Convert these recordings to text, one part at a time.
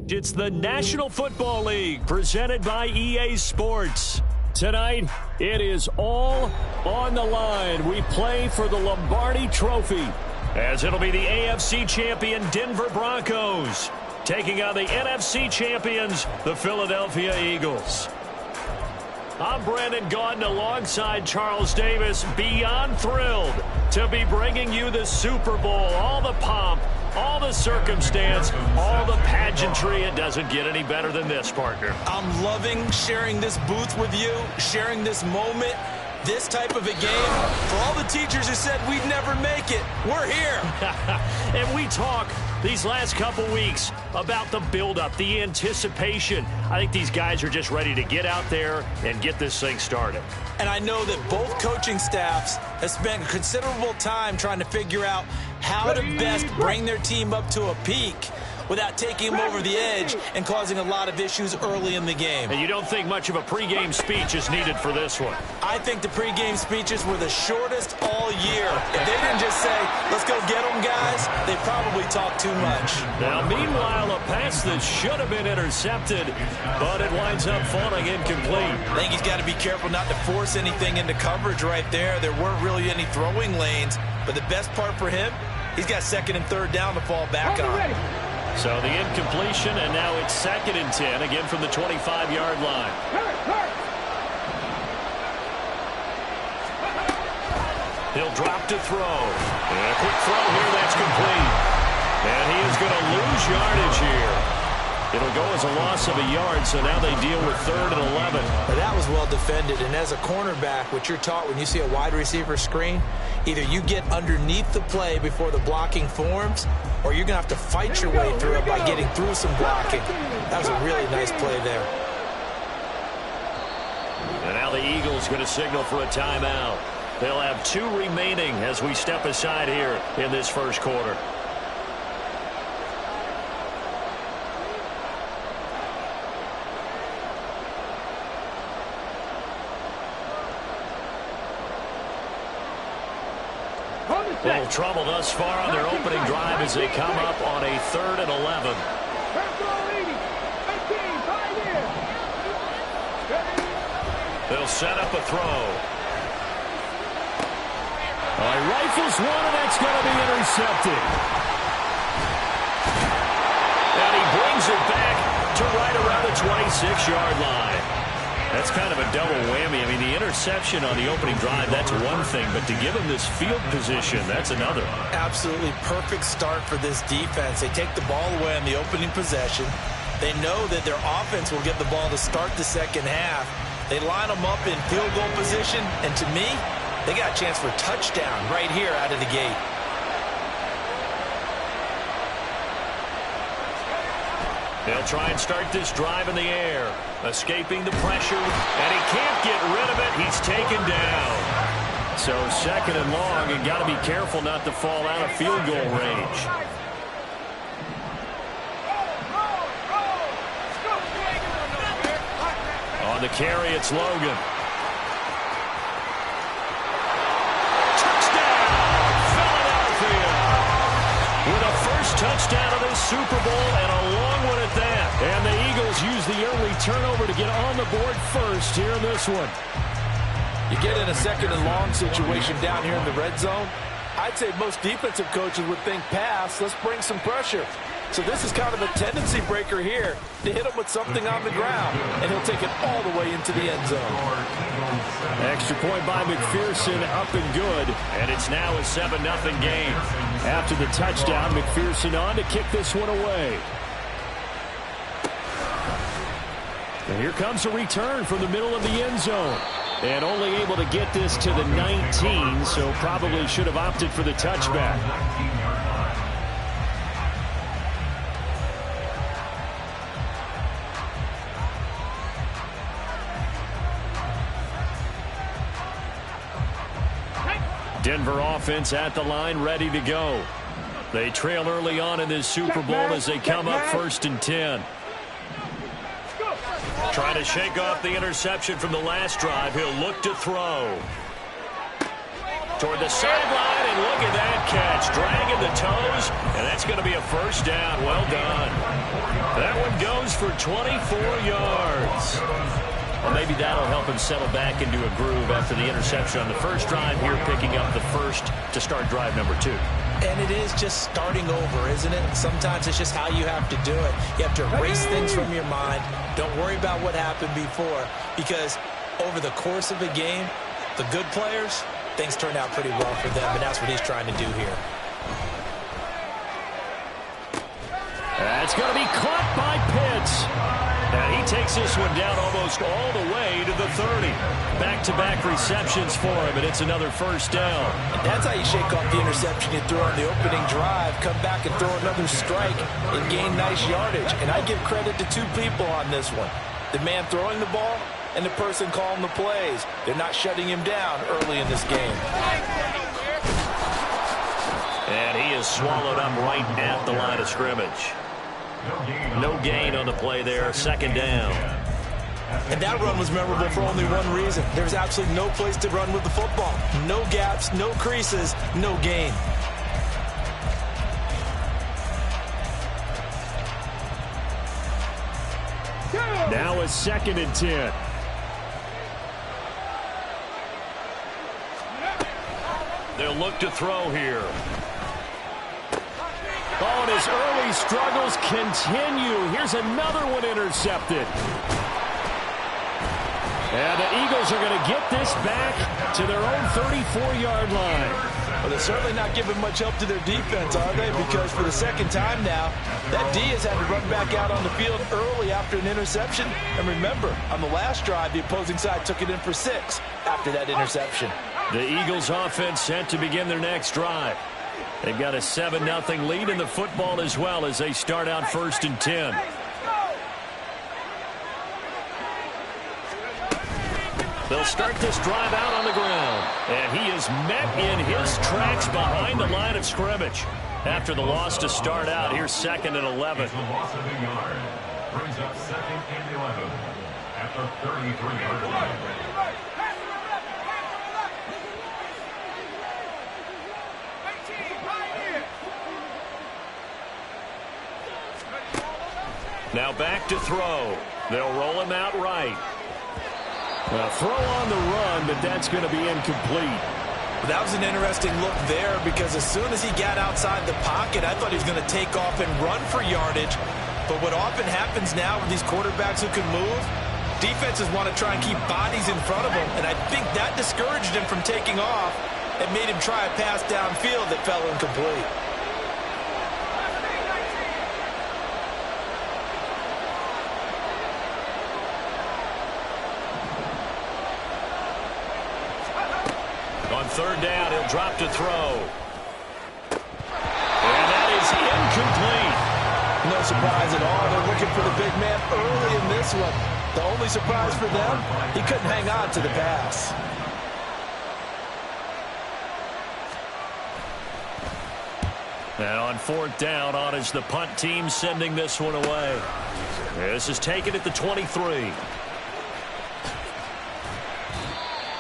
It's the National Football League presented by EA Sports. Tonight, it is all on the line. We play for the Lombardi Trophy, as it'll be the AFC champion Denver Broncos taking on the NFC champions, the Philadelphia Eagles. I'm Brandon Gaudin alongside Charles Davis, beyond thrilled to be bringing you the Super Bowl. All the pomp, all the circumstance, all the pageantry. It doesn't get any better than this, partner. I'm loving sharing this booth with you, sharing this moment, this type of a game. For all the teachers who said we'd never make it, we're here. And we talk these last couple weeks about the buildup, the anticipation. I think these guys are just ready to get out there and get this thing started. And I know that both coaching staffs have spent considerable time trying to figure out how to best bring their team up to a peak without taking them over the edge and causing a lot of issues early in the game. And you don't think much of a pregame speech is needed for this one? I think the pregame speeches were the shortest all year. If they didn't just say, let's go get them, guys, they probably talked too much. Now, meanwhile, a pass that should have been intercepted, but it winds up falling incomplete. I think he's got to be careful not to force anything into coverage right there. There weren't really any throwing lanes, but the best part for him, he's got second and third down to fall back on. So the incompletion, and now it's 2nd and 10, again from the 25-yard line. He'll drop to throw. And a quick throw here, that's complete. And he is going to lose yardage here. It'll go as a loss of a yard, so now they deal with 3rd and 11. Well, that was well defended, and as a cornerback, what you're taught when you see a wide receiver screen, either you get underneath the play before the blocking forms, or you're going to have to fight your way through it by getting through some blocking. That was a really nice play there. And now the Eagles going to signal for a timeout. They'll have 2 remaining as we step aside here in this first quarter. Little trouble thus far on their opening drive as they come up on a 3rd and 11. They'll set up a throw. He rifles one, and that's going to be intercepted. And he brings it back to right around the 26-yard line. That's kind of a double whammy. I mean, the interception on the opening drive, that's one thing, but to give him this field position, that's another. Absolutely perfect start for this defense. They take the ball away on the opening possession. They know that their offense will get the ball to start the second half. They line them up in field goal position, and to me, they got a chance for a touchdown right here out of the gate. They'll try and start this drive in the air, escaping the pressure, and he can't get rid of it. He's taken down. So 2nd and long, and got to be careful not to fall out of field goal range. On the carry, it's Logan. Touchdown of this Super Bowl, and a long one at that. And the Eagles use the early turnover to get on the board first here in this one. You get in a 2nd and long situation down here in the red zone, I'd say most defensive coaches would think pass, let's bring some pressure. So this is kind of a tendency breaker here to hit him with something on the ground, and he'll take it all the way into the end zone. Extra point by McPherson, up and good, and it's now a 7-0 game. After the touchdown, McPherson on to kick this one away. And here comes a return from the middle of the end zone. And only able to get this to the 19, so probably should have opted for the touchback. Denver offense at the line, ready to go. They trail early on in this Super Bowl as they come up 1st and 10. Trying to shake off the interception from the last drive. He'll look to throw. Toward the sideline, and look at that catch. Dragging the toes, and that's going to be a 1st down. Well done. That one goes for 24 yards. Well, maybe that'll help him settle back into a groove after the interception on the first drive here, picking up the first to start drive number 2. And it is just starting over, isn't it? Sometimes it's just how you have to do it. You have to erase things from your mind. Don't worry about what happened before, because over the course of a game, the good players, things turn out pretty well for them, and that's what he's trying to do here. That's going to be caught by Pitts. And he takes this one down almost all the way to the 30. Back-to-back receptions for him, and it's another first down. And that's how you shake off the interception you threw on the opening drive, come back and throw another strike and gain nice yardage. And I give credit to 2 people on this one. The man throwing the ball and the person calling the plays. They're not shutting him down early in this game. And he is swallowed up right at the line of scrimmage. No gain on the play there, second down. And that run was memorable for only one reason. There's absolutely no place to run with the football. No gaps, no creases, no gain. Now a 2nd and 10. They'll look to throw here. Oh, and his early struggles continue. Here's another one intercepted. And the Eagles are going to get this back to their own 34-yard line. Well, they're certainly not giving much help to their defense, are they? Because for the second time now, that D has had to run back out on the field early after an interception. And remember, on the last drive, the opposing side took it in for 6 after that interception. The Eagles offense set to begin their next drive. They've got a 7-0 lead in the football as well as they start out 1st and 10. They'll start this drive out on the ground. And he is met in his tracks behind the line of scrimmage. After the loss to start out, here's 2nd and 11. Brings up 2nd and 11 at the 33-yard line. Now back to throw. They'll roll him out right. A throw on the run, but that's going to be incomplete. That was an interesting look there because as soon as he got outside the pocket, I thought he was going to take off and run for yardage. But what often happens now with these quarterbacks who can move, defenses want to try and keep bodies in front of them. And I think that discouraged him from taking off and made him try a pass downfield that fell incomplete. On 3rd down, he'll drop to throw. And that is incomplete. No surprise at all. They're looking for the big man early in this one. The only surprise for them, he couldn't hang on to the pass. And on 4th down, on is the punt team sending this one away. This is taken at the 23.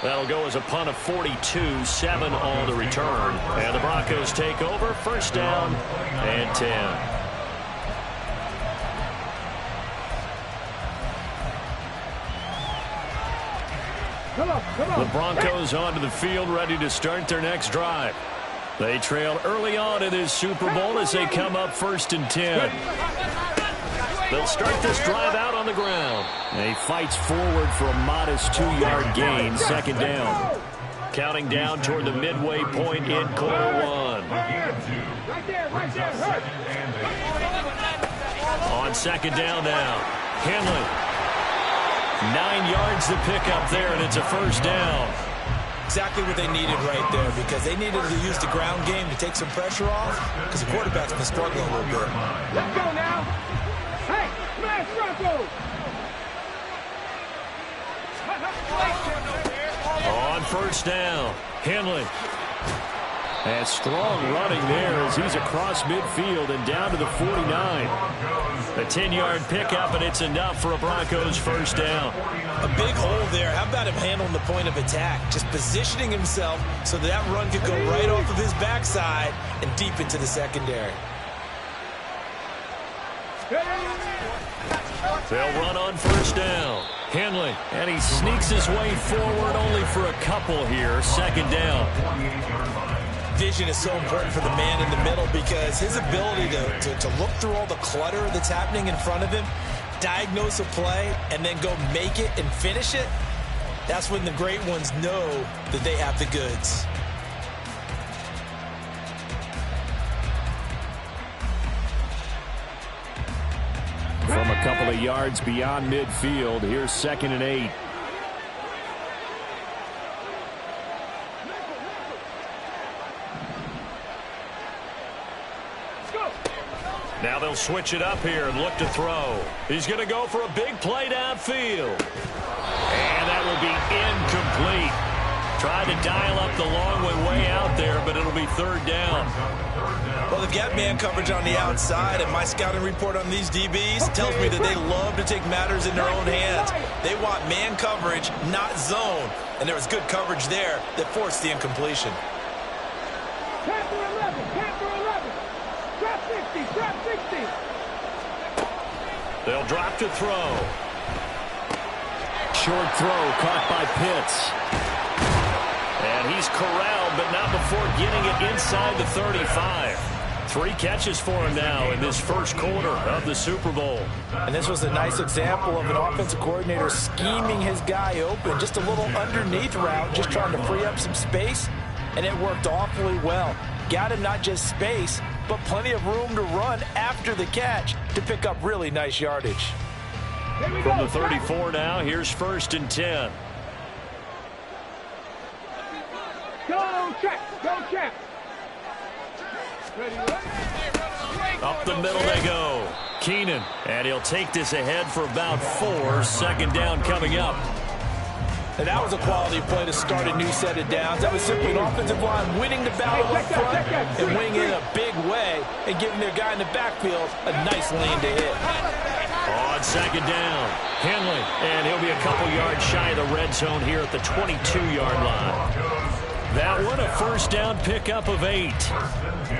That'll go as a punt of 42, 7 on the return. And the Broncos take over, 1st down and 10. The Broncos onto the field, ready to start their next drive. They trail early on in this Super Bowl as they come up 1st and 10. They'll start this drive out on the ground. He fights forward for a modest 2-yard gain, 2nd down. Counting down toward the midway point in quarter 1. On 2nd down now, Henley. 9 yards to pick up there, and it's a 1st down. Exactly what they needed right there because they needed to use the ground game to take some pressure off because the quarterback's been struggling a little bit. Let's go now. Hey, smash Bronco. On 1st down, Henley. And strong running there as he's across midfield and down to the 49. A 10-yard pickup, and it's enough for a Broncos 1st down. A big hole there. How about him handling the point of attack? Just positioning himself so that run could go right off of his backside and deep into the secondary. They'll run on first down. Henley, and he sneaks his way forward only for a couple here. Second down. Vision is so important for the man in the middle because his ability to look through all the clutter that's happening in front of him, diagnose a play, and then go make it and finish it, that's when the great ones know that they have the goods. From a couple of yards beyond midfield, here's 2nd and 8. Now they'll switch it up here and look to throw. He's going to go for a big play downfield. And that will be incomplete. Tried to dial up the long way out there, but it'll be 3rd down. Well, they've got man coverage on the outside, and my scouting report on these DBs tells me that they love to take matters in their own hands. They want man coverage, not zone. And there was good coverage there that forced the incompletion. Panther 11, Panther 11. Trap 60, trap 60. They'll drop to throw. Short throw caught by Pitts. And he's corralled, but not before getting it inside the 35. 3 catches for him now in this first quarter of the Super Bowl. And this was a nice example of an offensive coordinator scheming his guy open. Just a little underneath route, just trying to free up some space, and it worked awfully well. Got him not just space, but plenty of room to run after the catch to pick up really nice yardage. From the 34 now, here's 1st and 10. Go check, go check. Up the middle they go. Keenan, and he'll take this ahead for about 4. 2nd down coming up. And that was a quality play to start a new set of downs. That was simply an offensive line winning the battle up front and winning in a big way and giving their guy in the backfield a nice lane to hit. On 2nd down, Henley, and he'll be a couple yards shy of the red zone here at the 22-yard line. That one, a 1st down pickup of 8.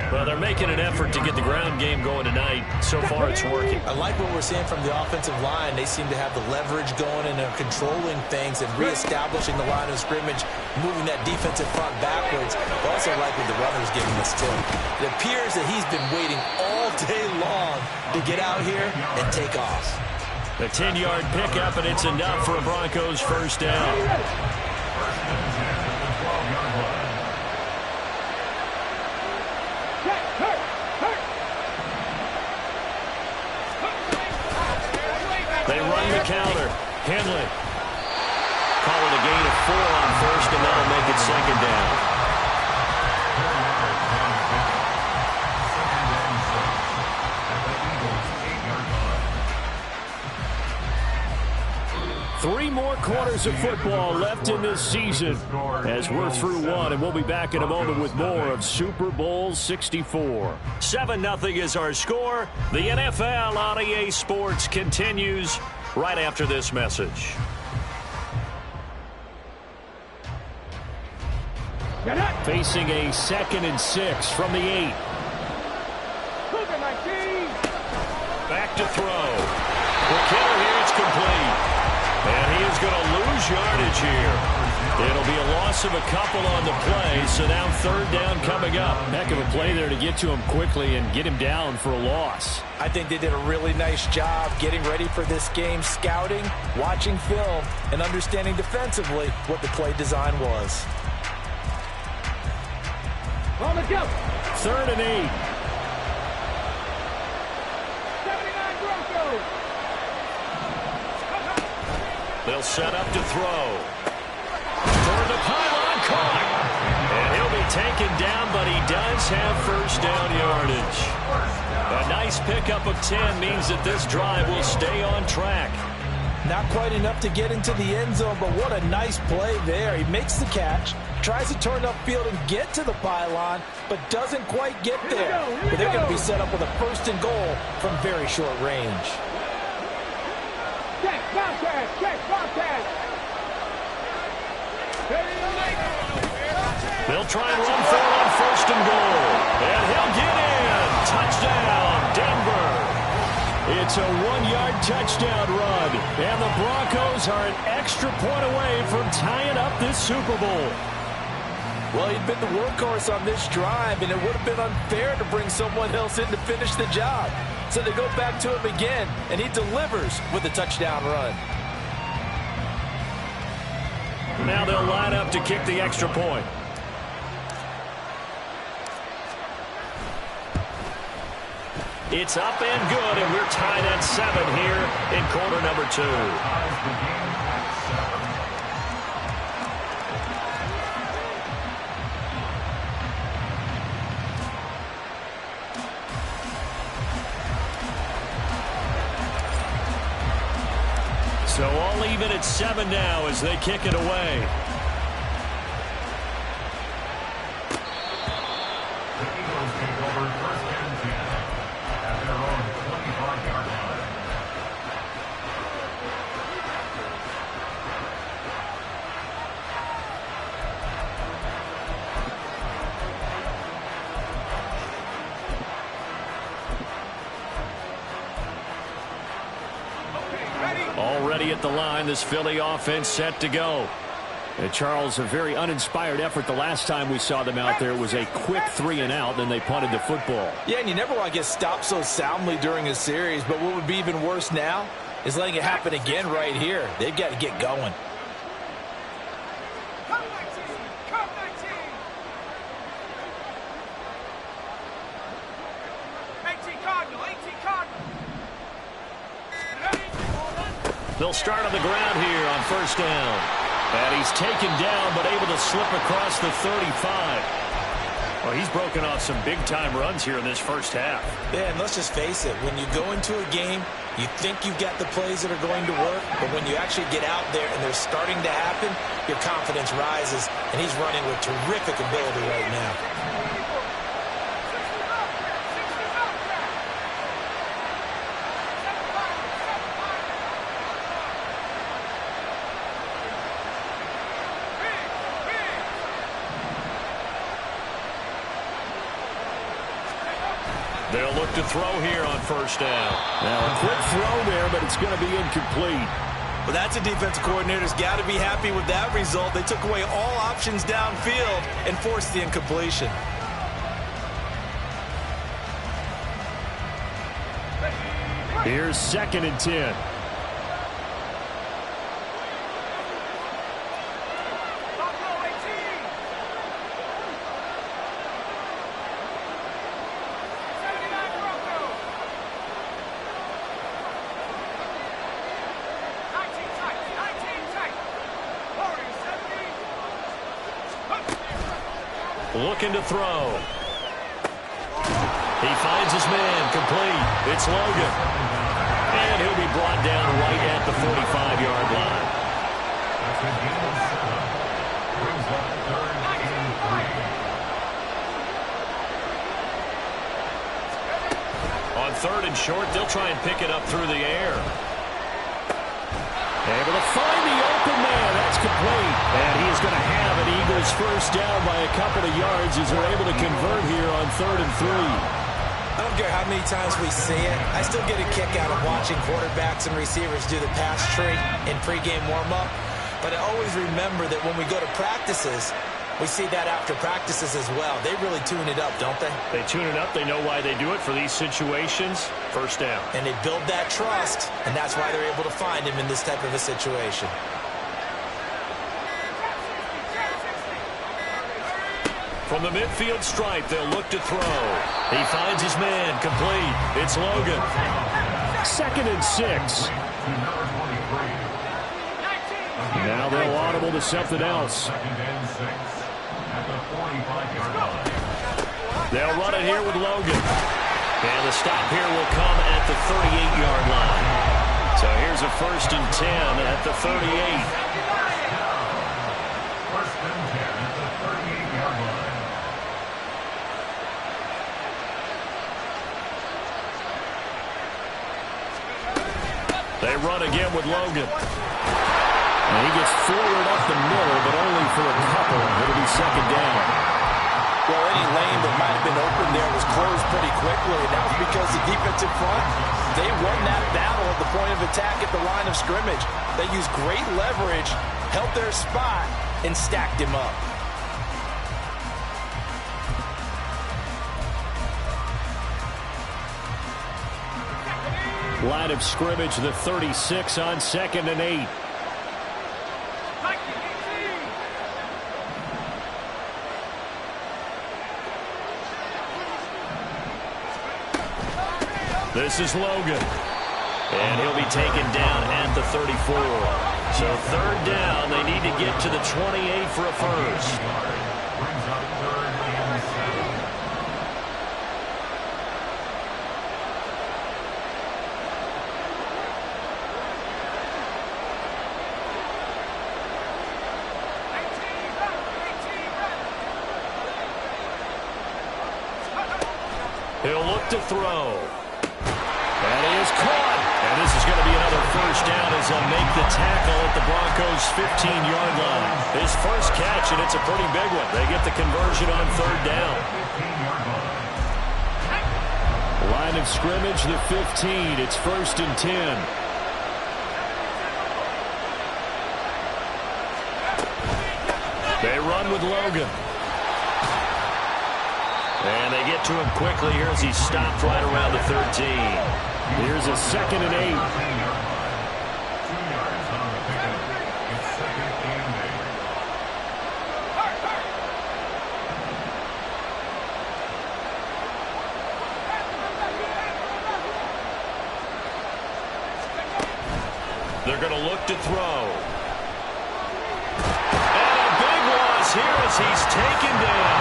Well, they're making an effort to get the ground game going tonight. So far, it's working. I like what we're seeing from the offensive line. They seem to have the leverage going and they're controlling things and reestablishing the line of scrimmage, moving that defensive front backwards. I also like what the runner's giving us, too. It appears that he's been waiting all day long to get out here and take off. The 10-yard pickup, and it's enough for a Broncos 1st down. They run the counter. Henley. Call it a gain of 4 on 1st, and that'll make it 2nd down. Three more quarters of football left in this season as we're through one, and we'll be back in a moment with more of Super Bowl 64. 7-0 is our score. The NFL on EA Sports continues right after this message. Facing a 2nd and 6 from the 8. Back to throw. The killer here, it's complete. And he is going to lose yardage here. It'll be a loss of a couple on the play, so now 3rd down coming up. Heck of a play there to get to him quickly and get him down for a loss. I think they did a really nice job getting ready for this game, scouting, watching film, and understanding defensively what the play design was. On the jump. 3rd and 8. 79 Broncos. They'll set up to throw. Toward the pylon, caught. And he'll be taken down, but he does have 1st down yardage. A nice pickup of 10 means that this drive will stay on track. Not quite enough to get into the end zone, but what a nice play there. He makes the catch, tries to turn upfield and get to the pylon, but doesn't quite get there. But they're going to be set up with a 1st and goal from very short range. Check, Bobcat, check, Bobcat. They'll try and run for it on 1st and goal. And he'll get in. Touchdown, Denver. It's a 1-yard touchdown run. And the Broncos are an extra point away from tying up this Super Bowl. Well, he'd been the workhorse on this drive, and it would have been unfair to bring someone else in to finish the job. So they go back to him again, and he delivers with a touchdown run. Now they'll line up to kick the extra point. It's up and good, and we're tied at 7 here in quarter number 2. So all even at 7 now as they kick it away. The Eagles take over first and 10 at their own 25-yard line. Already at the line, this Philly offense set to go. And Charles, a very uninspired effort the last time we saw them out there. It was a quick 3 and out, then they punted the football. Yeah, and you never want to get stopped so soundly during a series, but what would be even worse now is letting it happen again right here. They've got to get going. They'll start on the ground here on first down. And he's taken down, but able to slip across the 35. Well, he's broken off some big-time runs here in this first half. Yeah, and let's just face it. When you go into a game, you think you've got the plays that are going to work, but when you actually get out there and they're starting to happen, your confidence rises, and he's running with terrific ability right now. They'll look to throw here on first down. Now a quick throw there, but it's going to be incomplete. Well, that's a defensive coordinator's got to be happy with that result. They took away all options downfield and forced the incompletion. Here's 2nd and 10. Looking to throw. He finds his man, complete. It's Logan. And he'll be brought down right at the 45-yard line. That's a gain of 7. Brings up 3rd and 3. On 3rd and short, they'll try and pick it up through the air. Able to find the open man. That's complete. And he's going to have an Eagles first down by a couple of yards as they're able to convert here on 3rd and 3. I don't care how many times we see it. I still get a kick out of watching quarterbacks and receivers do the pass tree in pregame warm-up. But I always remember that when we go to practices, we see that after practices as well. They really tune it up, don't they? They tune it up. They know why they do it for these situations. First down. And they build that trust, and that's why they're able to find him in this type of a situation. From the midfield stripe, they'll look to throw. He finds his man, complete. It's Logan. 2nd and 6. Now they'll audible to something else. 2nd and 6 at the 45-yard line. They'll run it here with Logan. And the stop here will come at the 38-yard line. So here's a 1st and 10 at the 38. First and 10 at the 38-yard line. They run again with Logan. And he gets forward up the middle, but only for a couple. It'll be 2nd down. Well, any lane that might have been open there was closed pretty quickly. And that was because the defensive front, they won that battle at the point of attack at the line of scrimmage. They used great leverage, held their spot, and stacked him up. Line of scrimmage, the 36 on 2nd and 8. This is Logan. And he'll be taken down at the 34. So 3rd down, they need to get to the 28 for a first. Brings up 3rd and 7. He'll look to throw. And he is caught. And this is going to be another first down as they'll make the tackle at the Broncos' 15-yard line. His first catch, and it's a pretty big one. They get the conversion on 3rd down. Line of scrimmage, the 15. It's 1st and 10. They run with Logan. And they get to him quickly here as he stopped right around the 13. Here's a 2nd and 8. 2 yards on the pickup. It's 2nd and 8. They're going to look to throw. And a big loss here as he's taken down.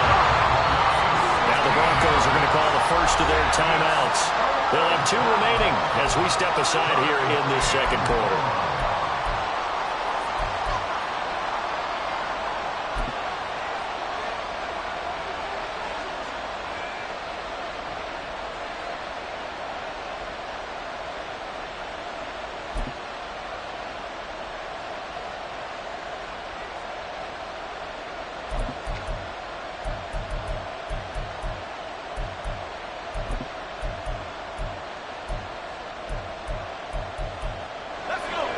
Now the Broncos are going to call the first of their timeouts. They'll have 2 remaining as we step aside here in this 2nd quarter.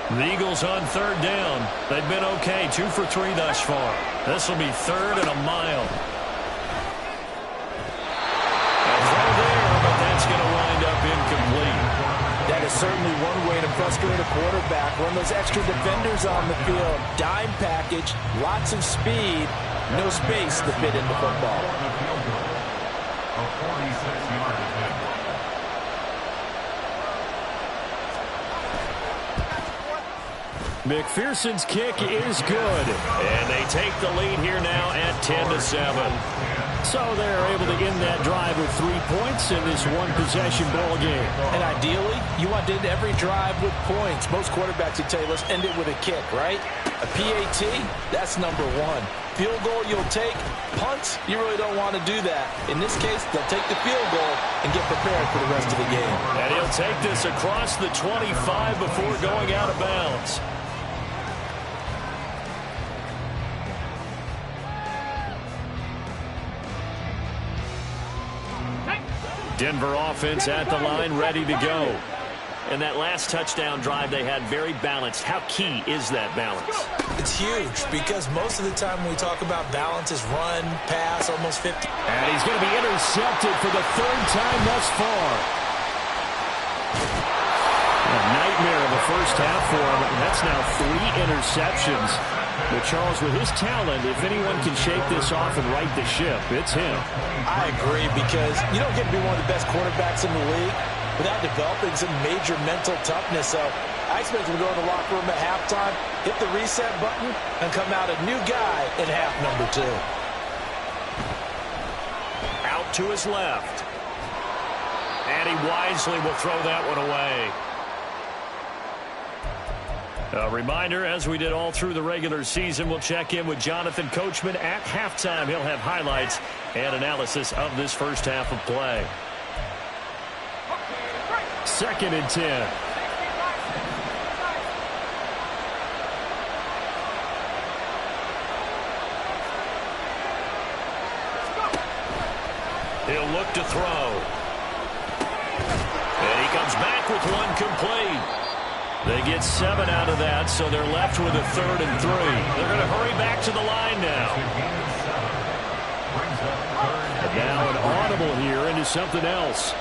The Eagles on 3rd down. They've been okay, 2 for 3 thus far. This will be 3rd and a mile. A throw there, but that's going to wind up incomplete. That is certainly one way to frustrate a quarterback. Run those extra defenders on the field. Dime package, lots of speed, no space to fit into football. A 46-yard attempt. McPherson's kick is good. And they take the lead here now at 10-7. So they're able to end that drive with 3 points in this one-possession ball game. And ideally, you want to end every drive with points. Most quarterbacks would tell you, let's end it with a kick, right? A PAT, that's number 1. Field goal you'll take. Punts, you really don't want to do that. In this case, they'll take the field goal and get prepared for the rest of the game. And he'll take this across the 25 before going out of bounds. Denver offense at the line, ready to go. And that last touchdown drive they had very balanced. How key is that balance? It's huge because most of the time when we talk about balance is run, pass, almost 50. And he's going to be intercepted for the 3rd time thus far. A nightmare of a first half for him, and that's now 3 interceptions. But Charles, with his talent, if anyone can shake this off and right the ship, it's him. I agree because you don't get to be one of the best quarterbacks in the league without developing some major mental toughness. So I expect him to go in the locker room at halftime, hit the reset button, and come out a new guy in half number 2. Out to his left. And he wisely will throw that one away. A reminder, as we did all through the regular season, we'll check in with Jonathan Coachman at halftime. He'll have highlights and analysis of this first half of play. 2nd and 10. He'll look to throw. And he comes back with one complete. They get 7 out of that, so they're left with a 3rd and 3. They're going to hurry back to the line now. And now an audible here into something else.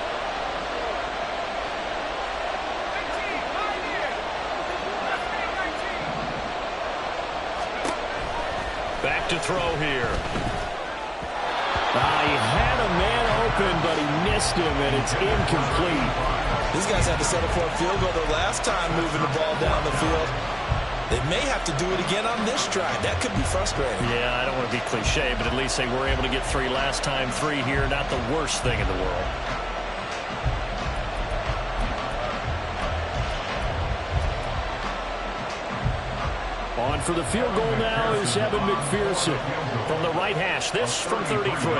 Back to throw here. He had a man open, but he missed him, and it's incomplete. These guys had to settle for a field goal their last time moving the ball down the field. They may have to do it again on this drive. That could be frustrating. Yeah, I don't want to be cliche, but at least they were able to get 3 last time. 3 here, not the worst thing in the world. On for the field goal now is Evan McPherson from the right hash. This from 33.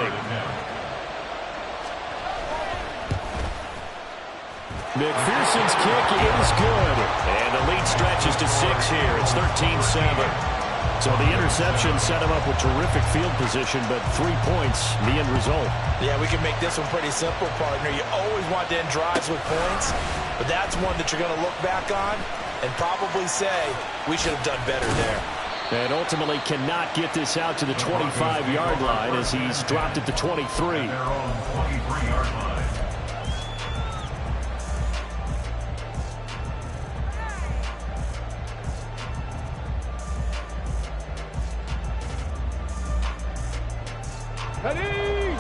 McPherson's kick is good. And the lead stretches to 6 here. It's 13-7. So the interception set him up with terrific field position, but 3 points, the end result. Yeah, we can make this one pretty simple, partner. You always want to end drives with points, but that's one that you're going to look back on and probably say, we should have done better there. And ultimately cannot get this out to the 25-yard line as he's dropped it to 23. Their own 23-yard line.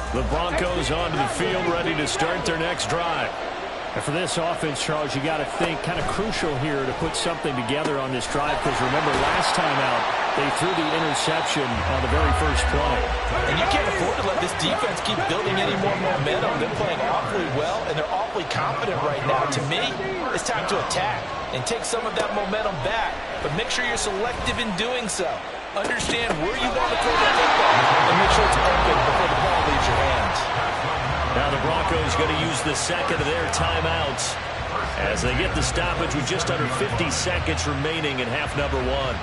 The Broncos onto the field, ready to start their next drive. And for this offense, Charles, you got to think kind of crucial here to put something together on this drive, because remember last time out they threw the interception on the very first play. And you can't afford to let this defense keep building any more momentum. They're playing awfully well, and they're awfully confident right now. To me, it's time to attack and take some of that momentum back, but make sure you're selective in doing so. Understand where you want to throw the football and make sure it's open before the ball leaves your hands. Now the Broncos going to use the second of their timeouts as they get the stoppage with just under 50 seconds remaining in half number 1.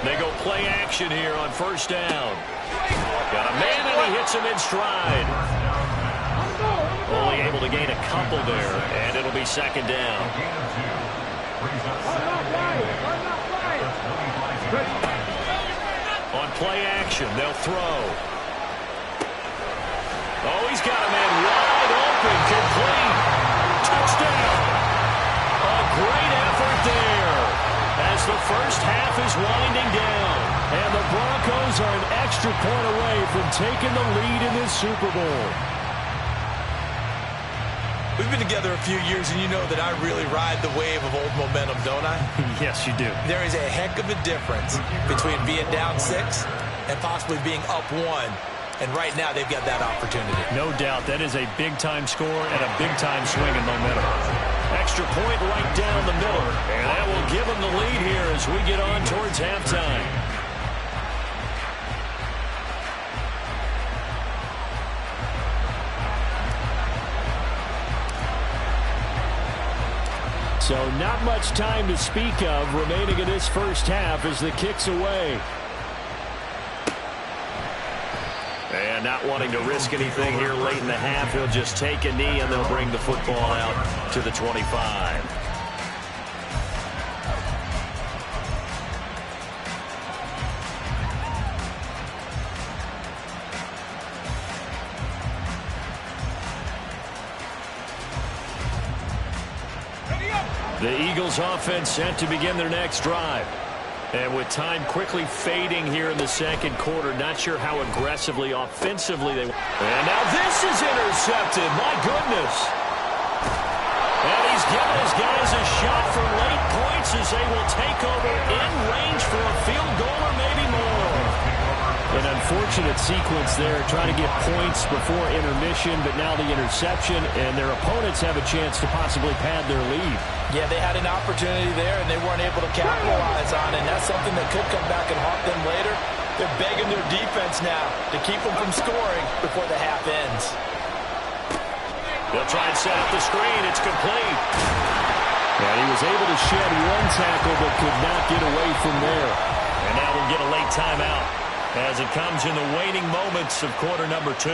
They go play action here on first down. Got a man and he hits him in stride. Only able to gain a couple there, and it'll be second down. On play action, they'll throw. Oh, he's got a man wide open, complete. Touchdown. A great effort there as the first half is winding down. And the Broncos are an extra point away from taking the lead in this Super Bowl. We've been together a few years, and you know that I really ride the wave of old momentum, don't I? Yes, you do. There is a heck of a difference between being down 6 and possibly being up 1. And right now, they've got that opportunity. No doubt. That is a big-time score and a big-time swing in momentum. Extra point right down the middle. And that will give them the lead here as we get on towards halftime. So not much time to speak of remaining in this first half as the kick's away. And not wanting to risk anything here late in the half, he'll just take a knee and they'll bring the football out to the 25. The Eagles offense set to begin their next drive. And with time quickly fading here in the second quarter, not sure how aggressively, offensively they... And now this is intercepted. My goodness. And he's giving his guys a shot for late points as they will take over in range for a field goal or maybe more. And unfortunate sequence there, trying to get points before intermission, but now the interception, and their opponents have a chance to possibly pad their lead. Yeah, they had an opportunity there, and they weren't able to capitalize on it, and that's something that could come back and haunt them later. They're begging their defense now to keep them from scoring before the half ends. They'll try and set up the screen. It's complete. And he was able to shed one tackle, but could not get away from there. And now we'll get a late timeout as it comes in the waning moments of quarter number 2.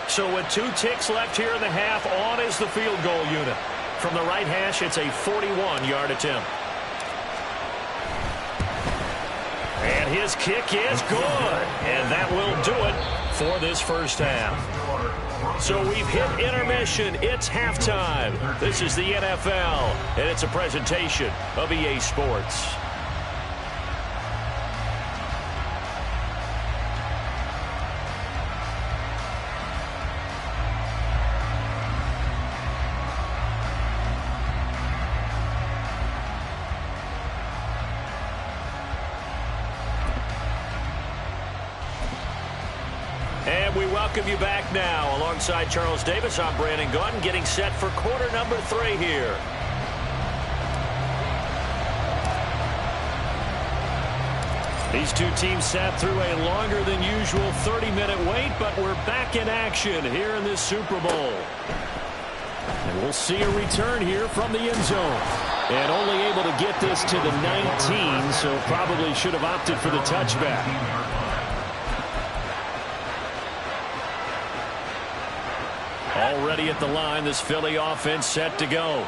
So with 2 ticks left here in the half, on is the field goal unit. From the right hash, it's a 41-yard attempt. And his kick is good. And that will do it for this first half. So we've hit intermission. It's halftime. This is the NFL, and it's a presentation of EA Sports. And we welcome you back now. Alongside Charles Davis, I'm Brandon Gaudin, getting set for quarter number 3 here. These two teams sat through a longer than usual 30-minute wait, but we're back in action here in this Super Bowl. And we'll see a return here from the end zone. And only able to get this to the 19, so probably should have opted for the touchback. Already at the line, this Philly offense set to go.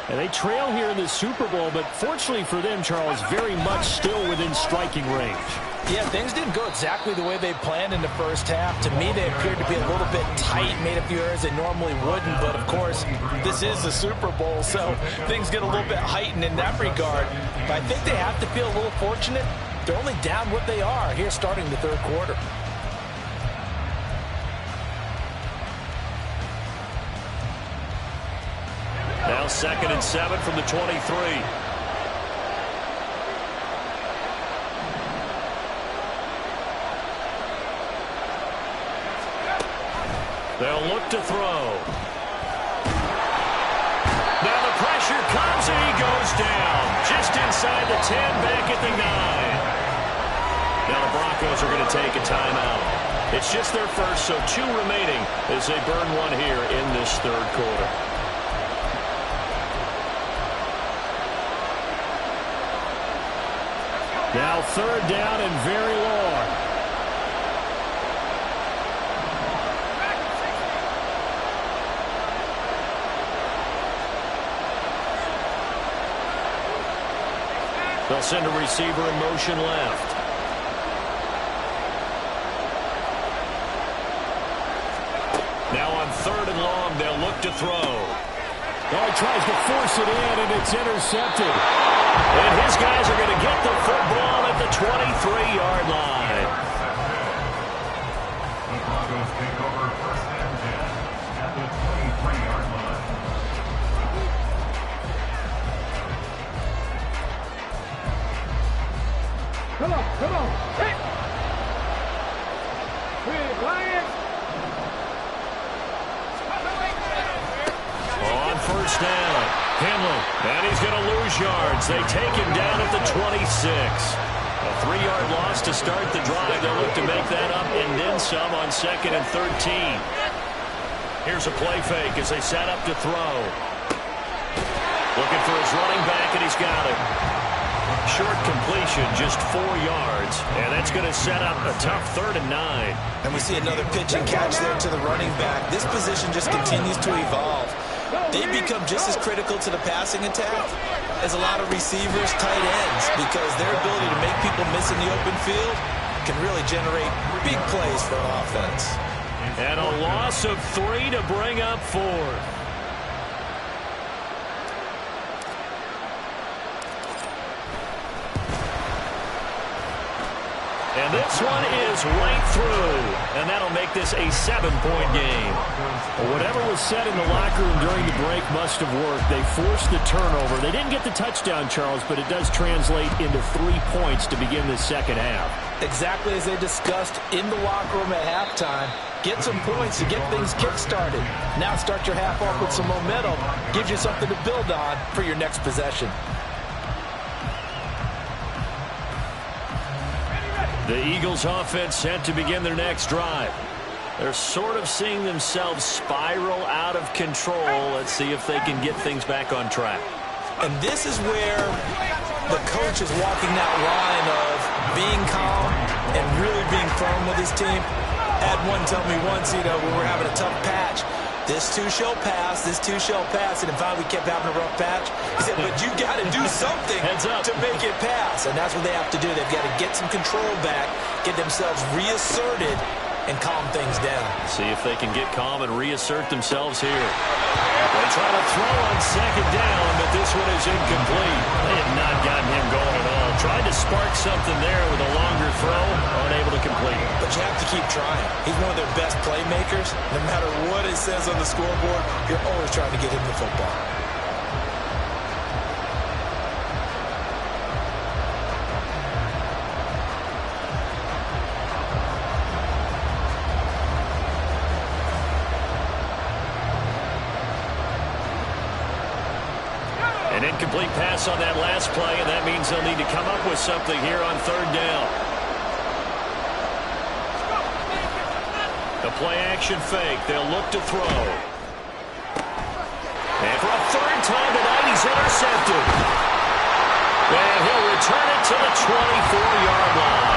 And they trail here in the Super Bowl, but fortunately for them, Charles, very much still within striking range. Yeah, things didn't go exactly the way they planned in the first half. To me, they appeared to be a little bit tight, made a few errors they normally wouldn't. But, of course, this is the Super Bowl, so things get a little bit heightened in that regard. But I think they have to feel a little fortunate. They're only down what they are here starting the third quarter. Now 2nd and 7 from the 23. They'll look to throw. Now the pressure comes and he goes down. Just inside the 10, back at the 9. Now the Broncos are going to take a timeout. It's just their first, so 2 remaining as they burn one here in this third quarter. Now 3rd down and very long. They'll send a receiver in motion left. Now on 3rd and long, they'll look to throw. Oh, he tries to force it in, and it's intercepted. And his guys are going to get the football at the 23-yard line. The Broncos take over 1st and 10 at the 23-yard line. Come on. Hit. Big Lions. On 1st down, Henley, and he's going to lose yards. They take him down at the 26. A 3-yard loss to start the drive. They'll look to make that up and then some on 2nd and 13. Here's a play fake as they set up to throw. Looking for his running back, and he's got it. Short completion, just 4 yards, and that's going to set up a tough 3rd and 9. And we see another pitch and catch there to the running back. This position just continues to evolve. They become just as critical to the passing attack as a lot of receivers, tight ends, because their ability to make people miss in the open field can really generate big plays for an offense. And a loss of 3 to bring up 4. And this one is right through, and that'll make this a 7-point game. Well, whatever was said in the locker room during the break must have worked. They forced the turnover. They didn't get the touchdown, Charles, but it does translate into 3 points to begin the second half. Exactly as they discussed in the locker room at halftime. Get some points to get things kick-started. Now start your half off with some momentum. Gives you something to build on for your next possession. The Eagles offense set to begin their next drive. They're sort of seeing themselves spiral out of control. Let's see if they can get things back on track. And this is where the coach is walking that line of being calm and really being firm with his team. I had one tell me once, when we were having a tough patch, this too shall pass, this too shall pass, and finally we kept having a rough patch. He said, but you got to do something to make it pass, and that's what they have to do. They've got to get some control back, get themselves reasserted, and calm things down. See if they can get calm and reassert themselves here. They try to throw on second down, but this one is incomplete. They have not gotten him going at all. Tried to spark something there with a longer throw, unable to complete it. But you have to keep trying. He's one of their best playmakers. No matter what it says on the scoreboard, you're always trying to get him the football. An incomplete pass on that last play, and that means they'll need to come up with something here on third down. The play action fake. They'll look to throw. And for a third time tonight, he's intercepted. And he'll return it to the 24-yard line.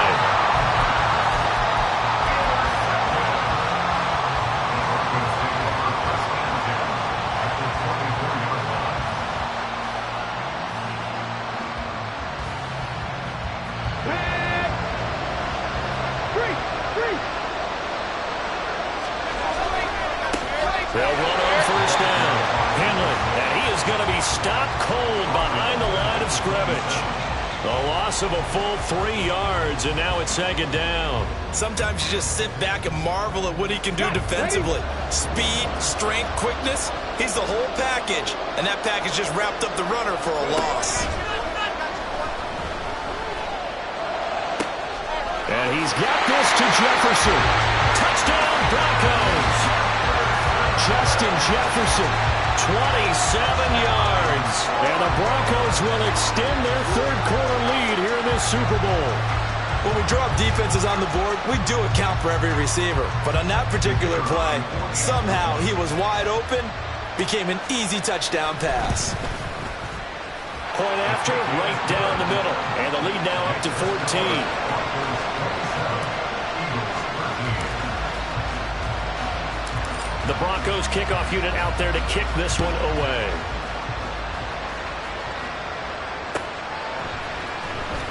They'll run on first down. Henley, and he is going to be stopped cold behind the line of scrimmage. A loss of a full 3 yards, and now it's second down. Sometimes you just sit back and marvel at what he can do defensively. Speed, strength, quickness, he's the whole package. And that package just wrapped up the runner for a loss. And he's got this to Jefferson. Touchdown, Broncos. Justin Jefferson, 27 yards. And the Broncos will extend their third-quarter lead here in this Super Bowl. When we drop defenses on the board, we do account for every receiver. But on that particular play, somehow he was wide open, became an easy touchdown pass. Point after, right down the middle. And the lead now up to 14. The Broncos kickoff unit out there to kick this one away.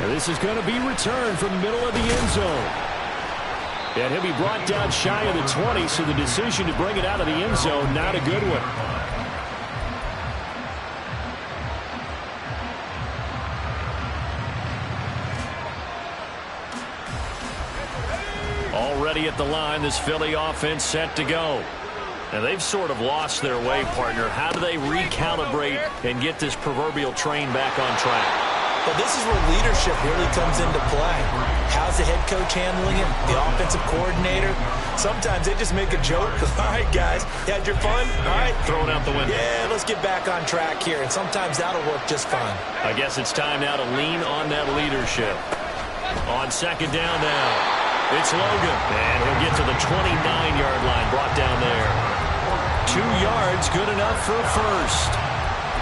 And this is going to be returned from the middle of the end zone. And he'll be brought down shy of the 20, so the decision to bring it out of the end zone, not a good one. Already at the line, this Philly offense set to go. And they've sort of lost their way, partner. How do they recalibrate and get this proverbial train back on track? Well, this is where leadership really comes into play. How's the head coach handling it? The offensive coordinator? Sometimes they just make a joke. All right, guys, you had your fun? All right. Throw it out the window. Yeah, let's get back on track here. And sometimes that'll work just fine. I guess it's time now to lean on that leadership. On second down now, it's Logan. And he'll get to the 29-yard line, brought down there. 2 yards, good enough for a first.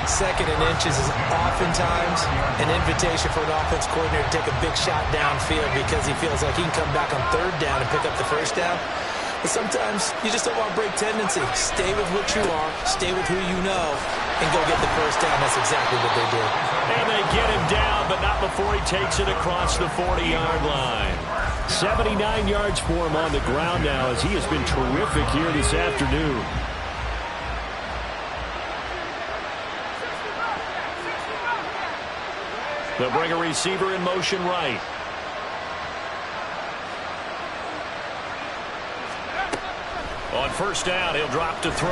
Second and inches is oftentimes an invitation for an offense coordinator to take a big shot downfield because he feels like he can come back on third down and pick up the first down. But sometimes you just don't want to break tendency. Stay with what you are, stay with who you know, and go get the first down. That's exactly what they did. And they get him down, but not before he takes it across the 40-yard line. 79 yards for him on the ground now as he has been terrific here this afternoon. They'll bring a receiver in motion right. On first down, he'll drop to throw.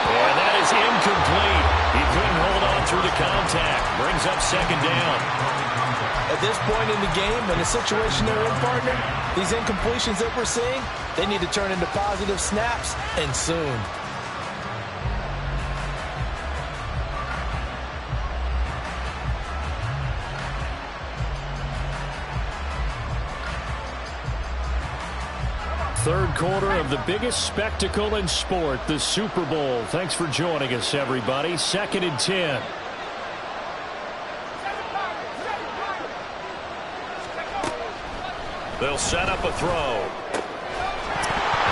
And that is incomplete. He couldn't hold on through the contact. Brings up second down. At this point in the game, in the situation they're in, partner, these incompletions that we're seeing, they need to turn into positive snaps, and soon. Third quarter of the biggest spectacle in sport, the Super Bowl. Thanks for joining us, everybody. 2nd and 10. They'll set up a throw.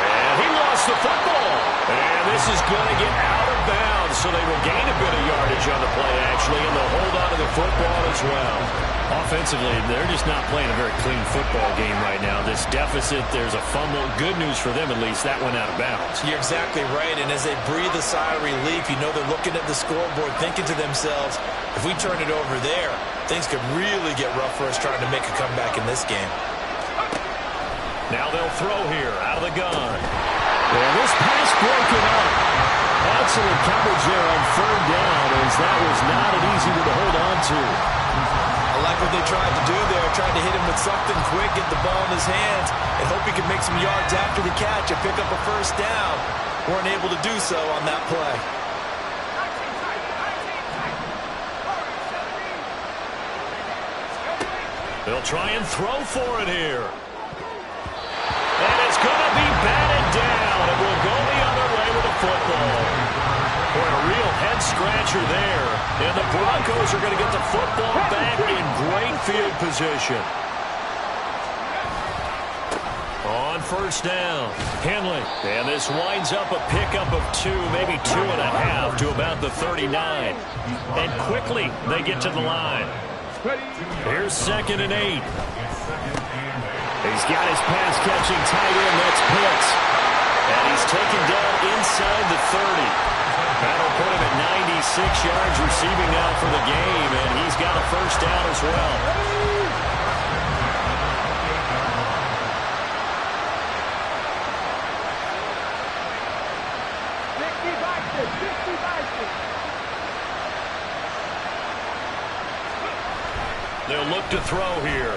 And he lost the football. And this is going to get out of bounds, so they will gain a bit of yardage on the play, actually, and they'll hold on to the football as well. Offensively, they're just not playing a very clean football game right now. This deficit, there's a fumble. Good news for them, at least. That went out of bounds. You're exactly right, and as they breathe a sigh of relief, you know they're looking at the scoreboard, thinking to themselves, if we turn it over there, things could really get rough for us trying to make a comeback in this game. Now they'll throw here, out of the gun. And this pass broken up. Excellent coverage there on third down, as that was not an easy one to hold on to. I like what they tried to do there, tried to hit him with something quick, get the ball in his hands, and hope he could make some yards after the catch and pick up a first down. Weren't able to do so on that play. They'll try and throw for it here. And it's going to be batted down. It will go the other way with the football. Boy, a real head-scratcher there. And the Broncos are going to get the football back in great field position. On first down, Henley. And this winds up a pickup of 2, maybe 2.5 to about the 39. And quickly they get to the line. Here's 2nd and 8. He's got his pass-catching tight end. That's Pitts. And he's taken down inside the 30. That'll put him at 96 yards receiving now for the game, and he's got a first down as well. They'll look to throw here.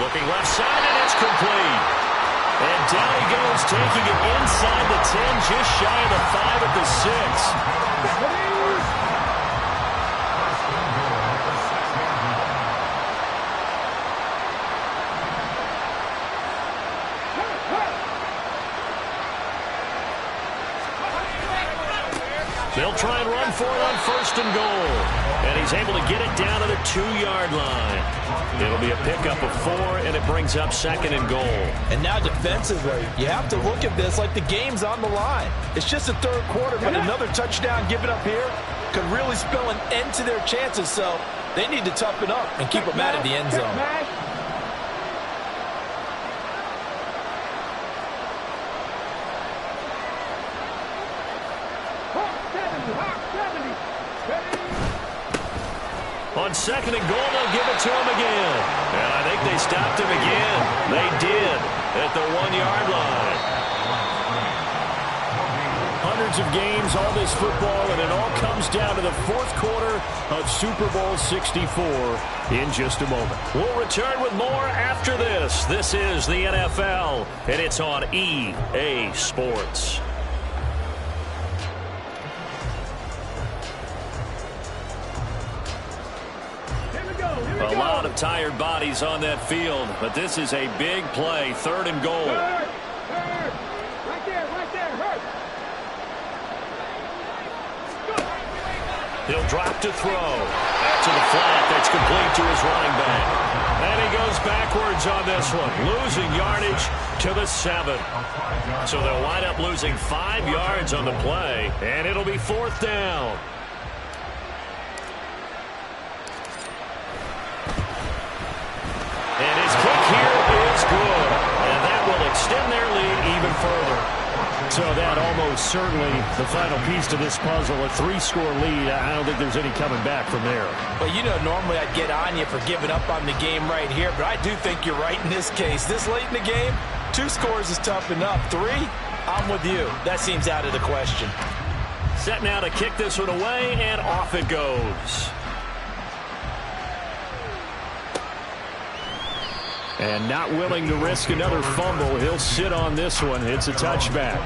Looking left side, and it's complete. And down he goes, taking it inside the 10, just shy of the 5 at the 6. They'll try and run for it on 1st and goal. And he's able to get it down to the 2-yard line. It'll be a pickup of 4, and it brings up 2nd and goal. And now defensively, you have to look at this like the game's on the line. It's just the third quarter, but another touchdown given up here could really spell an end to their chances. So they need to toughen up and keep them out of the end zone. On 2nd and goal, they'll give it to him again. And I think they stopped him again. They did at the 1-yard line. Hundreds of games, all this football, and it all comes down to the 4th quarter of Super Bowl 64 in just a moment. We'll return with more after this. This is the NFL, and it's on EA Sports. A lot of tired bodies on that field, but this is a big play. 3rd and goal. Right there, hurt. He'll drop to throw. Back to the flat. That's complete to his running back. And he goes backwards on this one, losing yardage to the 7. So they'll wind up losing 5 yards on the play, and it'll be 4th down. And his kick here is good. And that will extend their lead even further. So that almost certainly the final piece to this puzzle. A 3-score lead. I don't think there's any coming back from there. Well, you know, normally I'd get on you for giving up on the game right here, but I do think you're right in this case. This late in the game, 2 scores is tough enough. 3, I'm with you. That seems out of the question. Set now to kick this one away, and off it goes. And not willing to risk another fumble. He'll sit on this one. It's a touchback.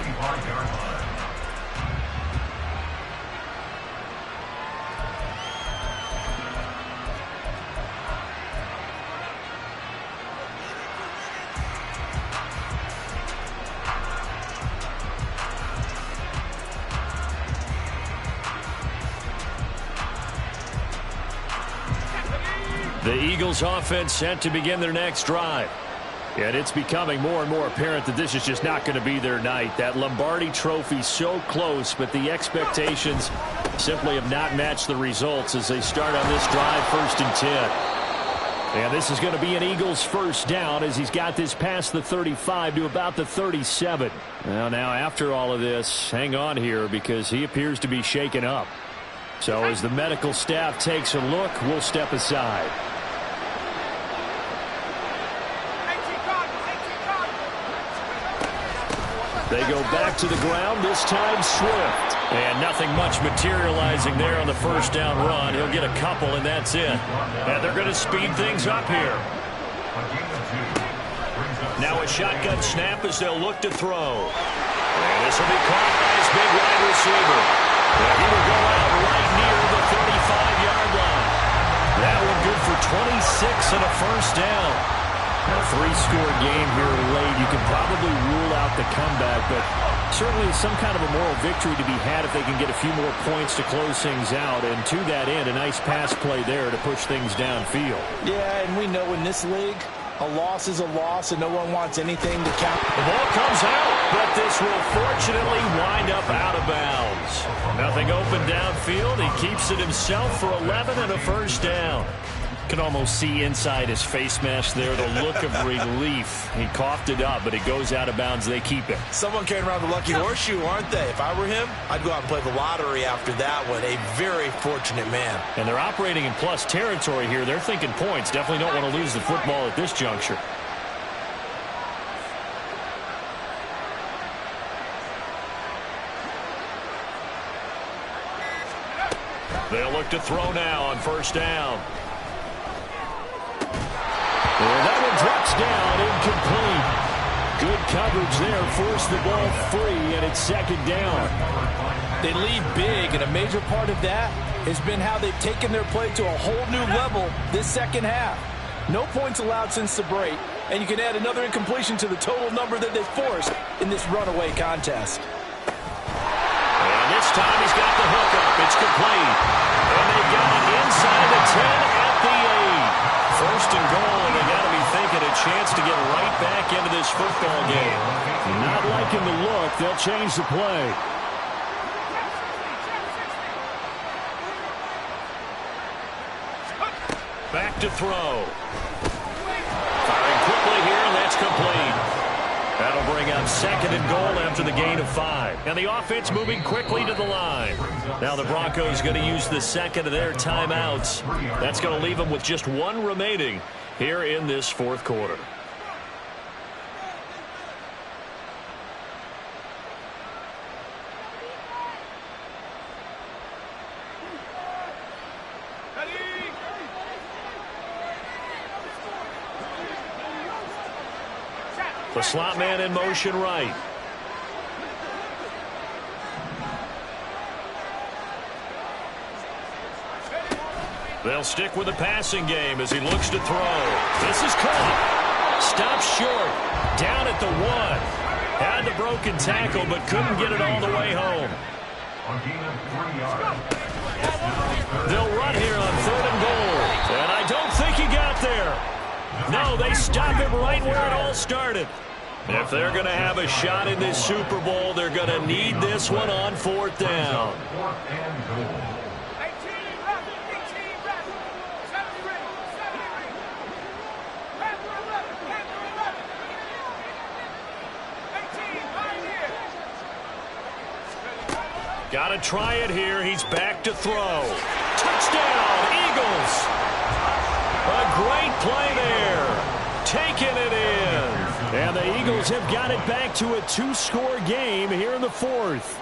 The Eagles offense set to begin their next drive. And it's becoming more and more apparent that this is just not going to be their night. That Lombardi Trophy so close, but the expectations simply have not matched the results as they start on this drive, 1st and 10. And this is going to be an Eagles first down as he's got this past the 35 to about the 37. Well, now after all of this, hang on here because he appears to be shaken up. So as the medical staff takes a look, we'll step aside. They go back to the ground, this time Swift. And nothing much materializing there on the first down run. He'll get a couple, and that's it. And they're going to speed things up here. Now a shotgun snap as they'll look to throw. And this will be caught by his big wide receiver. And he will go out right near the 35-yard line. That one good for 26 and a first down. A 3-score game here late. You can probably rule out the comeback, but certainly some kind of a moral victory to be had if they can get a few more points to close things out. And to that end, a nice pass play there to push things downfield. Yeah, and we know in this league, a loss is a loss, and no one wants anything to count. The ball comes out, but this will fortunately wind up out of bounds. Nothing open downfield. He keeps it himself for 11 and a first down. Can almost see inside his face mask there the look of relief. He coughed it up, but it goes out of bounds. They keep it. Someone carrying around the lucky horseshoe, aren't they? If I were him, I'd go out and play the lottery after that one. A very fortunate man. And they're operating in plus territory here. They're thinking points. Definitely don't want to lose the football at this juncture. They'll look to throw now on first down. Well, that one drops down, incomplete. Good coverage there, forced the ball free, and it's 2nd down. They lead big, and a major part of that has been how they've taken their play to a whole new level this second half. No points allowed since the break, and you can add another incompletion to the total number that they forced in this runaway contest. And this time he's got the hook up. It's complete. And they got it inside the 10 at the 8. 1st and goal, and they got to be thinking a chance to get right back into this football game. Not liking the look. They'll change the play. Back to throw. Firing quickly here, and that's complete. That'll bring up 2nd and goal after the gain of 5. And the offense moving quickly to the line. Now the Broncos going to use the second of their timeouts. That's going to leave them with just 1 remaining here in this 4th quarter. The slot man in motion right. They'll stick with the passing game as he looks to throw. This is caught. Stopped short. Down at the 1. Had the broken tackle, but couldn't get it all the way home. They'll run here on 3rd and goal. And I don't think he got there. No, they stop him right where it all started. If they're going to have a shot in this Super Bowl, they're going to need this one on 4th down. Got to try it here. He's back to throw. Touchdown, Eagles. A great play there. Taking it in. And the Eagles have got it back to a 2-score game here in the 4th.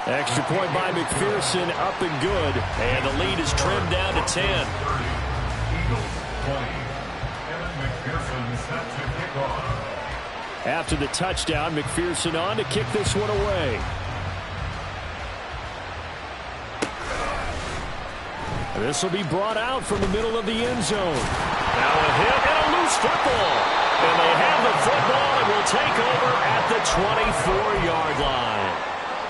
Extra point by McPherson, up and good. And the lead is trimmed down to 10. Eagles 20. Kevin McPherson set to kick off. After the touchdown, McPherson on to kick this one away. This will be brought out from the middle of the end zone. Now a hit and a loose football. And they have the football and will take over at the 24-yard line.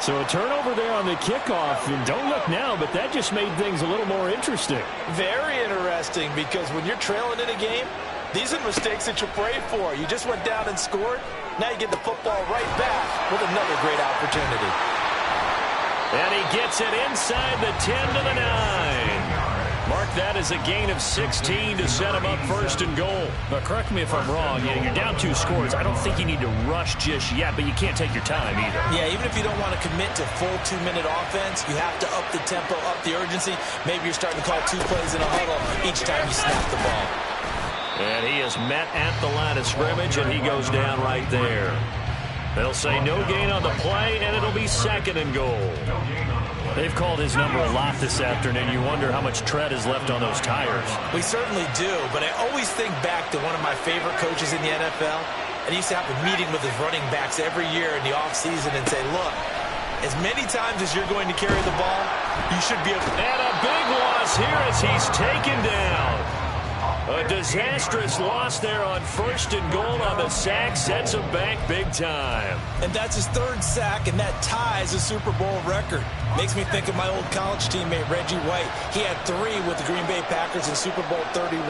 So a turnover there on the kickoff. And don't look now, but that just made things a little more interesting. Very interesting, because when you're trailing in a game, these are mistakes that you pray for. You just went down and scored. Now you get the football right back with another great opportunity. And he gets it inside the 10 to the 9. Mark that as a gain of 16 to set him up 1st and goal. Now, correct me if I'm wrong. You're down 2 scores. I don't think you need to rush just yet, but you can't take your time either. Yeah, even if you don't want to commit to full 2-minute offense, you have to up the tempo, up the urgency. Maybe you're starting to call 2 plays in a huddle each time you snap the ball. And he is met at the line of scrimmage, and he goes down right there. They'll say no gain on the play, and it'll be 2nd and goal. They've called his number a lot this afternoon. You wonder how much tread is left on those tires. We certainly do, but I always think back to one of my favorite coaches in the NFL. And he used to have a meeting with his running backs every year in the offseason and say, look, as many times as you're going to carry the ball, you should be able to... And a big loss here as he's taken down. A disastrous loss there on 1st and goal on the sack. Sets him back big time. And that's his 3rd sack, and that ties a Super Bowl record. Makes me think of my old college teammate, Reggie White. He had 3 with the Green Bay Packers in Super Bowl 31.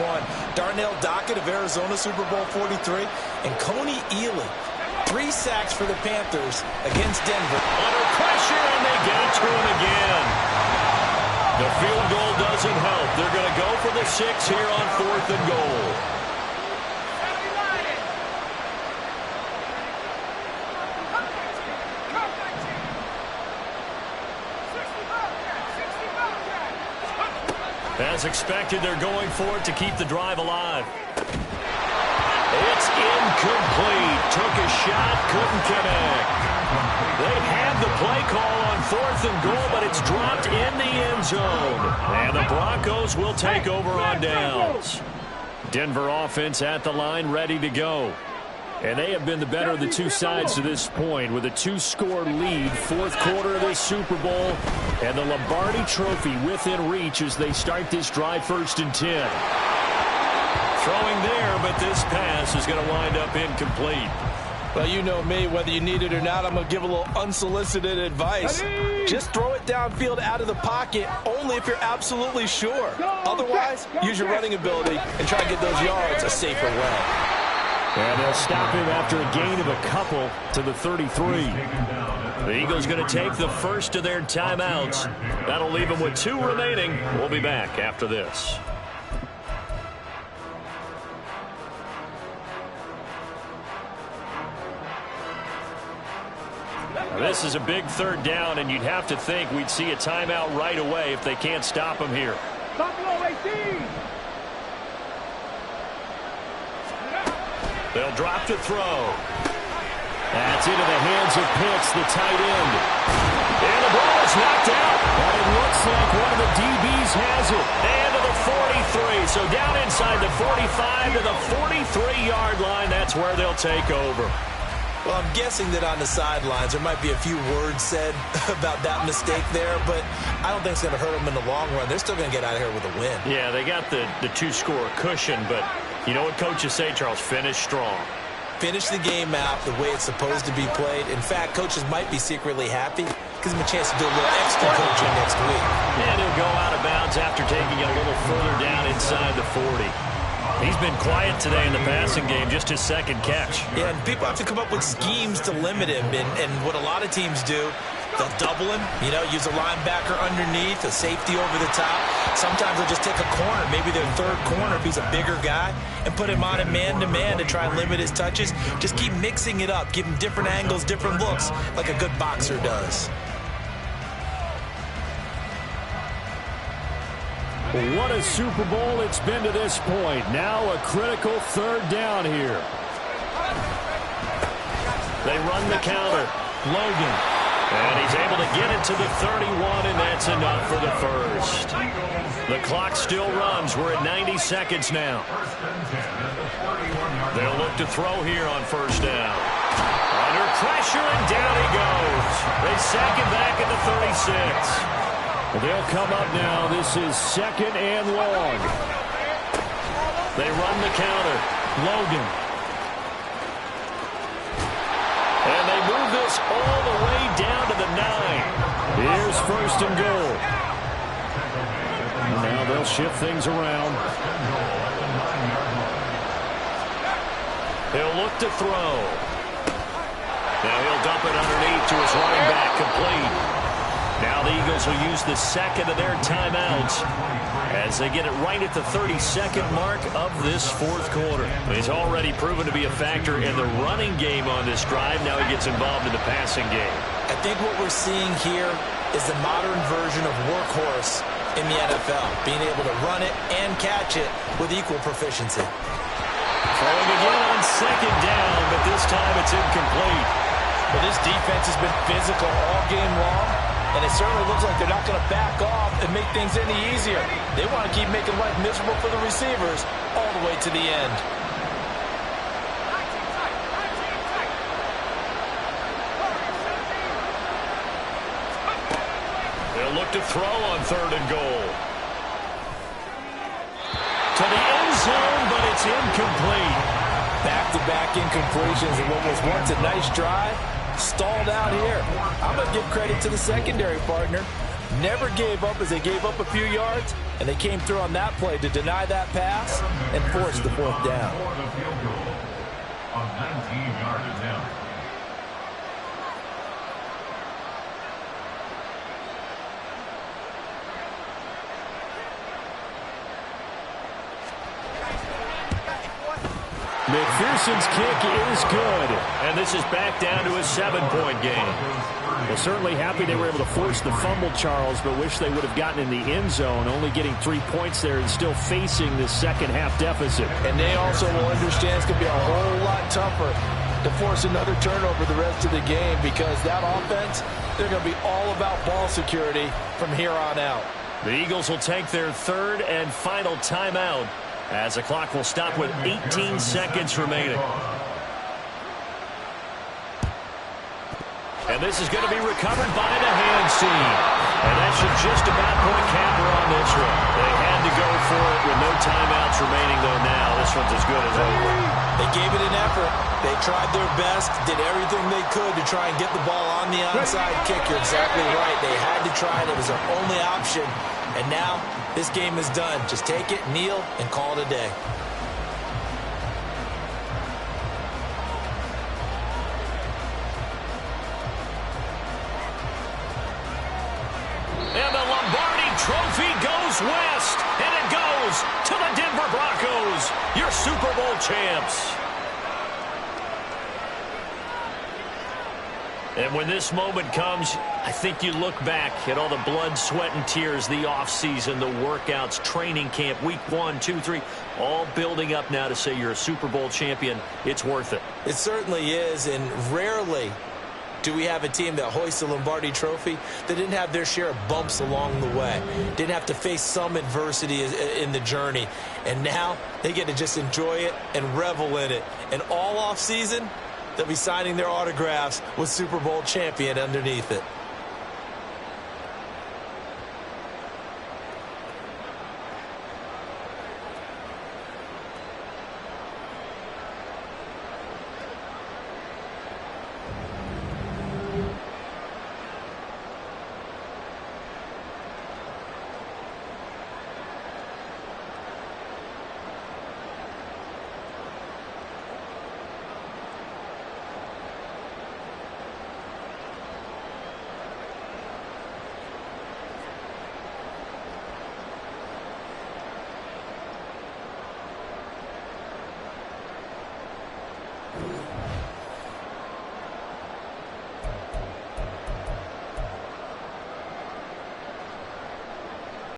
Darnell Dockett of Arizona, Super Bowl 43. And Coney Ealy, 3 sacks for the Panthers against Denver. Under pressure, and they get it to him again. The field goal doesn't help. They're going to go for the 6 here on 4th and goal. As expected, they're going for it to keep the drive alive. It's incomplete. Took a shot, couldn't connect. They had the play call on 4th and goal, but it's dropped in the end zone. And the Broncos will take over on downs. Denver offense at the line, ready to go. And they have been the better of the 2 sides to this point with a 2-score lead. 4th quarter of this Super Bowl. And the Lombardi Trophy within reach as they start this drive 1st and 10. Throwing there, but this pass is going to wind up incomplete. Well, you know me, whether you need it or not, I'm going to give a little unsolicited advice. Just throw it downfield out of the pocket, only if you're absolutely sure. Otherwise, use your running ability and try to get those yards a safer way. And they'll stop him after a gain of a couple to the 33. The Eagles going to take the first of their timeouts. That'll leave them with 2 remaining. We'll be back after this. This is a big 3rd down, and you'd have to think we'd see a timeout right away if they can't stop him here. They'll drop to throw. That's into the hands of Pitts, the tight end. And the ball is knocked out. But it looks like one of the DBs has it. And to the 43. So down inside the 45 to the 43-yard line. That's where they'll take over. Well, I'm guessing that on the sidelines there might be a few words said about that mistake there, but I don't think it's going to hurt them in the long run. They're still going to get out of here with a win. Yeah, they got the 2-score cushion, but you know what coaches say, Charles? Finish strong. Finish the game out the way it's supposed to be played. In fact, coaches might be secretly happy. Gives them a chance to do a little extra coaching next week. And he'll go out of bounds after taking it a little further down inside the 40. He's been quiet today in the passing game, just his 2nd catch. Yeah, and people have to come up with schemes to limit him. And what a lot of teams do They'll double him, use a linebacker underneath, a safety over the top. Sometimes they'll just take a corner, maybe their third corner if he's a bigger guy, and put him on a man-to-man to try and limit his touches. Just keep mixing it up, give him different angles, different looks, like a good boxer does. What a Super Bowl it's been to this point. Now a critical third down here. They run the counter. Logan. And he's able to get it to the 31, and that's enough for the first. The clock still runs. We're at 90 seconds now. They'll look to throw here on first down. Under pressure, and down he goes. They sack him back at the 36. They'll come up now. This is second and long. They run the counter. Logan. And they move this all the way down to the 9. Here's first and goal. And now they'll shift things around. He'll look to throw. Now he'll dump it underneath to his running back, complete. Now the Eagles will use the second of their timeouts as they get it right at the 32nd mark of this fourth quarter. He's already proven to be a factor in the running game on this drive. Now he gets involved in the passing game. I think what we're seeing here is the modern version of workhorse in the NFL, being able to run it and catch it with equal proficiency. Throwing again on second down, but this time it's incomplete. But this defense has been physical all game long, and it certainly looks like they're not going to back off and make things any easier. They want to keep making life miserable for the receivers all the way to the end. They'll look to throw on third and goal. To the end zone, but it's incomplete. Back-to-back incompletions in what was once a nice drive. Stalled out here. I'm going to give credit to the secondary partner. Never gave up as they gave up a few yards, and they came through on that play to deny that pass and force the fourth down. On 19-yard attempt. McPherson's kick is good, and this is back down to a 7-point game. Well, certainly happy they were able to force the fumble, Charles, but wish they would have gotten in the end zone, only getting 3 points there and still facing this second-half deficit. And they also will understand it's going to be a whole lot tougher to force another turnover the rest of the game, because that offense, they're going to be all about ball security from here on out. The Eagles will take their third and final timeout, as the clock will stop with 18 seconds remaining. And this is going to be recovered by the hands team. And that should just about put a capper on this one. They had to go for it with no timeouts remaining, though now this one's as good as over. They gave it an effort. They tried their best, did everything they could to try and get the ball on the onside kick. You're exactly right. They had to try it. It was their only option. And now this game is done. Just take it, kneel, and call it a day. And the Lombardi Trophy goes west, and it goes to the Denver Broncos, your Super Bowl champs. And when this moment comes, I think you look back at all the blood, sweat, and tears, the offseason, the workouts, training camp, week 1, 2, 3, all building up now to say you're a Super Bowl champion. It's worth it. It certainly is, and rarely do we have a team that hoists a Lombardi Trophy that didn't have their share of bumps along the way, didn't have to face some adversity in the journey, and now they get to just enjoy it and revel in it. And all offseason, they'll be signing their autographs with Super Bowl champion underneath it.